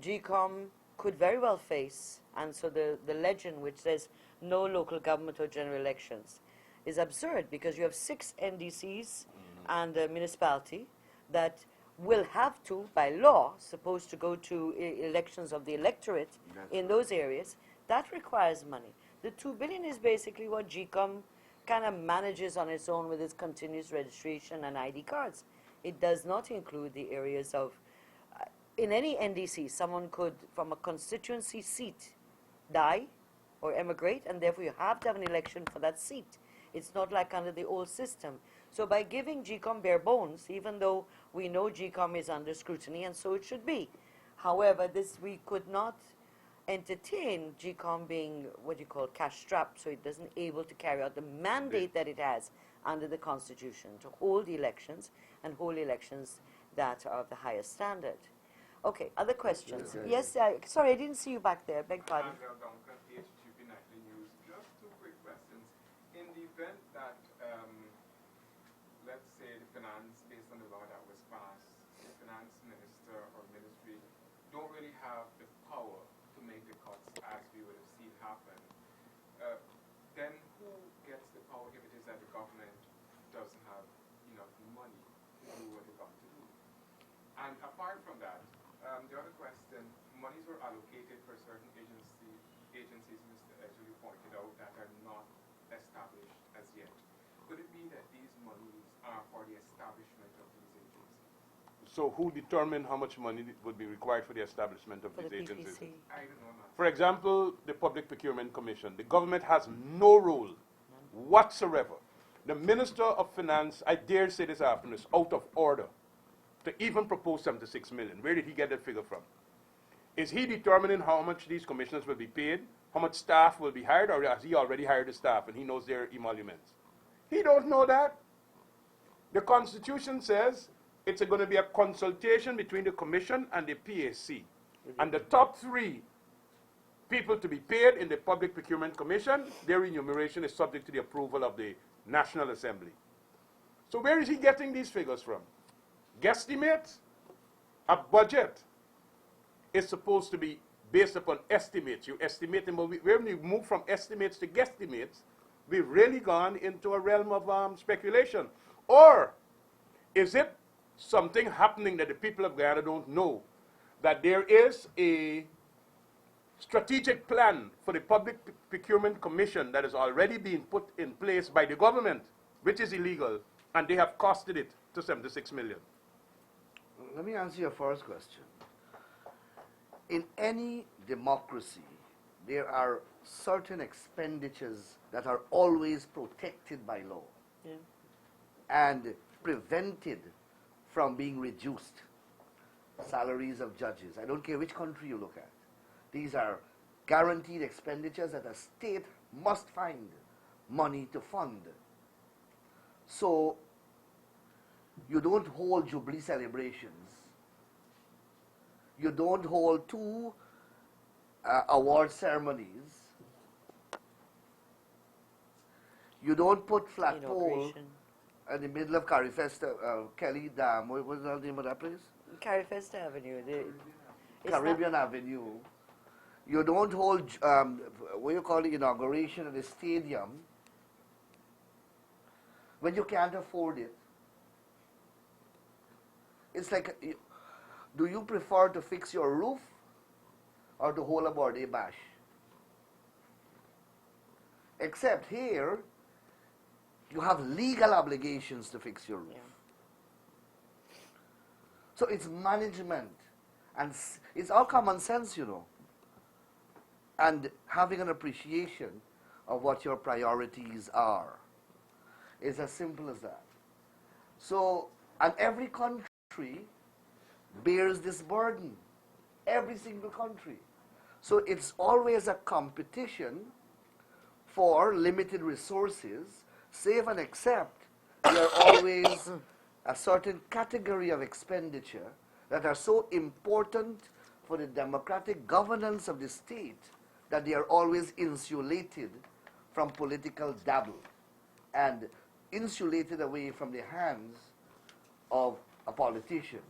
Speaker 1: GCOM could very well face, and so the legend which says no local government or general elections is absurd, because you have 6 NDCs and a municipality that will have to, by law, supposed to go to elections of the electorate in those areas. That requires money. The 2 billion is basically what GCOM kind of manages on its own with its continuous registration and ID cards. It does not include the areas of, in any NDC, someone could, from a constituency seat, die or emigrate, and therefore you have to have an election for that seat. It's not like under the old system. So by giving GCOM bare bones, even though we know GCOM is under scrutiny, and so it should be. However, we could not entertain GCOM being what you call cash-strapped, so it doesn't able to carry out the mandate that it has under the Constitution to hold elections and hold elections that are of the highest standard. Okay, other questions? Yes, sorry, I didn't see you back there. Beg pardon.
Speaker 6: Just 2 quick questions. In the event that, let's say, the finance, based on the law that was passed, the finance minister or ministry don't really have the power to make the cuts as we would have seen happen, then who gets the power if it is that the government doesn't have enough money to do what they've got to do? And apart from that, the other question, monies were allocated for certain agencies, Mr. Edgley pointed out, that are not established as yet. Could it be that these monies are for the establishment of these agencies?
Speaker 3: So who determined how much money would be required for the establishment of these agencies?
Speaker 6: I don't know, ma'am.
Speaker 3: For example, the Public Procurement Commission. The government has no role whatsoever. The Minister of Finance, I dare say this afternoon, is out of order to even propose 76 million. Where did he get that figure from? Is he determining how much these commissioners will be paid, how much staff will be hired, or has he already hired the staff and he knows their emoluments? He don't know that. The Constitution says it's going to be a consultation between the Commission and the PAC. And the top 3 people to be paid in the Public Procurement Commission, their remuneration is subject to the approval of the National Assembly. So where is he getting these figures from? Guesstimates? A budget is supposed to be based upon estimates. You estimate them, but when we move from estimates to guesstimates, we've really gone into a realm of speculation. Or is it something happening that the people of Guyana don't know? That there is a strategic plan for the Public Procurement Commission that has already been put in place by the government, which is illegal, and they have costed it to 76 million.
Speaker 2: Let me answer your first question. In any democracy, there are certain expenditures that are always protected by law and prevented from being reduced. Salaries of judges. I don't care which country you look at. These are guaranteed expenditures that a state must find money to fund. So you don't hold Jubilee celebrations. You don't hold 2 award ceremonies. You don't put flat
Speaker 1: in
Speaker 2: pole
Speaker 1: operation.
Speaker 2: in the middle of Carifesta, Kelly Dam. What was the name of that place?
Speaker 1: Carifesta Avenue. It's
Speaker 2: Caribbean Avenue. You don't hold what you call the inauguration at the stadium when you can't afford it. It's like, do you prefer to fix your roof or to hold a birthday bash? Except here, you have legal obligations to fix your roof.
Speaker 1: Yeah.
Speaker 2: So it's management, and it's all common sense, you know. And having an appreciation of what your priorities are. It's as simple as that. So, and every country bears this burden. Every single country. So it's always a competition for limited resources, save and except there are always a certain category of expenditure that are so important for the democratic governance of the state that they are always insulated from political dabble and insulated away from the hands of a politician.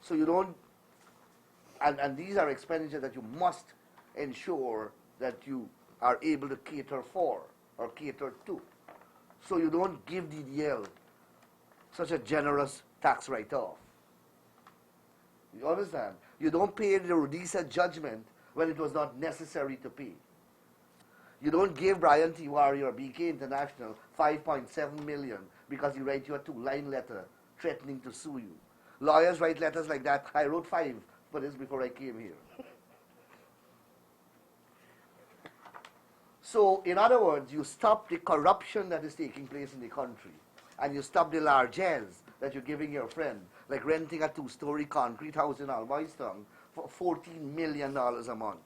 Speaker 2: So you don't, and these are expenditures that you must ensure that you are able to cater for or cater to. So you don't give DDL such a generous tax write-off. You understand? You don't pay the Rhodesia judgment when it was not necessary to pay. You don't give Brian Tiwari or BK International 5.7 million because he writes you a 2-line letter threatening to sue you. Lawyers write letters like that. I wrote 5 for this before I came here. So, in other words, you stop the corruption that is taking place in the country, and you stop the largesse that you're giving your friend, like renting a 2-story concrete house in Alboystown for $14 million a month.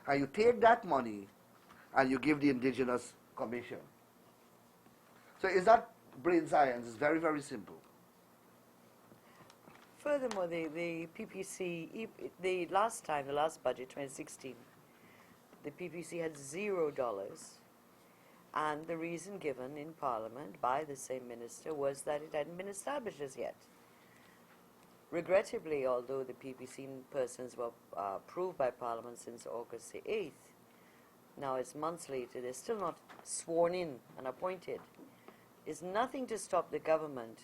Speaker 2: And you take that money and you give the indigenous commission. So is that brain science? It's very, very simple.
Speaker 1: Furthermore, the PPC, the last budget, 2016, the PPC had $0. And the reason given in Parliament by the same minister was that it hadn't been established as yet. Regrettably, although the PPC persons were approved by Parliament since August the 8th, now it's months later, they're still not sworn in and appointed. There's nothing to stop the government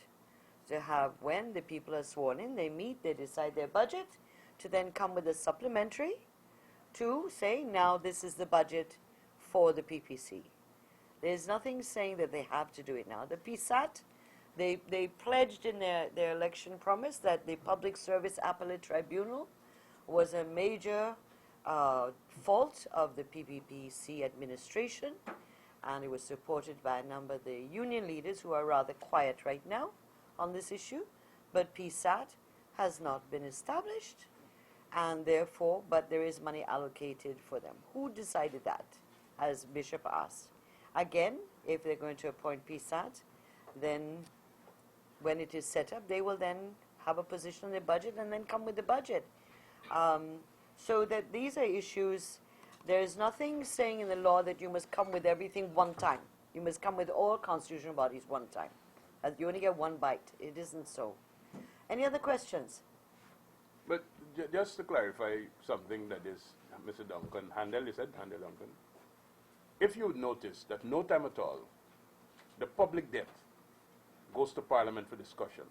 Speaker 1: to have, when the people are sworn in, they meet, they decide their budget, to then come with a supplementary to say, now this is the budget for the PPC. There's nothing saying that they have to do it now. The PSAT, they pledged in their election promise that the Public Service Appellate Tribunal was a major fault of the PPPC administration, and it was supported by a number of the union leaders who are rather quiet right now on this issue, but PSAT has not been established, and therefore, but there is money allocated for them. Who decided that, as Bishop asked? Again, if they're going to appoint PSAT, then when it is set up, they will then have a position on their budget and then come with the budget. So that these are issues, there is nothing saying in the law that you must come with everything one time. You must come with all constitutional bodies one time. You only get one bite. It isn't so. Any other questions?
Speaker 3: But just to clarify something that is, Mr. Duncan, Handel, you said, Handel Duncan. If you notice that no time at all, the public debt goes to Parliament for discussion,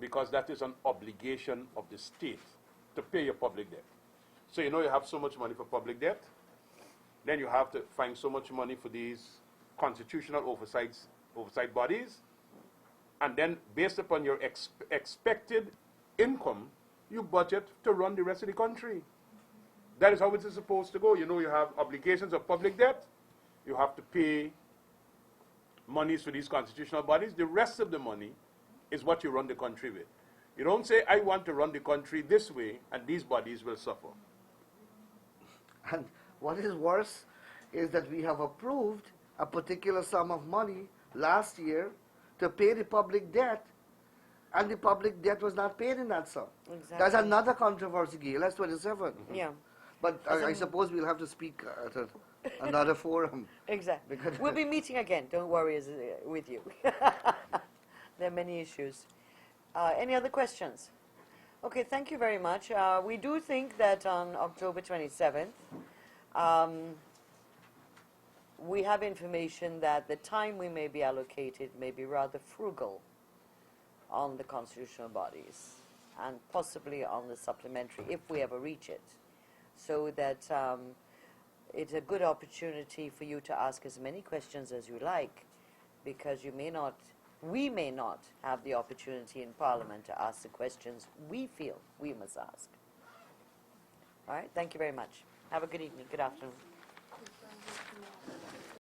Speaker 3: because that is an obligation of the state to pay your public debt. So you know you have so much money for public debt, then you have to find so much money for these constitutional oversight bodies, and then based upon your expected income, you budget to run the rest of the country. That is how it is supposed to go. You know, you have obligations of public debt, you have to pay monies for these constitutional bodies. The rest of the money is what you run the country with. You don't say, I want to run the country this way, and these bodies will suffer.
Speaker 2: And what is worse is that we have approved a particular sum of money last year to pay the public debt, and the public debt was not paid in that sum.
Speaker 1: Exactly.
Speaker 2: That's another controversy, Gail. That's 27.
Speaker 1: Yeah.
Speaker 2: But I suppose we'll have to speak at another forum.
Speaker 1: Exactly.
Speaker 2: Because-
Speaker 1: We'll be meeting again. Don't worry with you. There are many issues. Any other questions? Okay, thank you very much. We do think that on October 27th, we have information that the time we may be allocated may be rather frugal on the constitutional bodies and possibly on the supplementary if we ever reach it. So that it's a good opportunity for you to ask as many questions as you like, because we may not have the opportunity in Parliament to ask the questions we feel we must ask. All right, thank you very much. Have a good evening, good afternoon.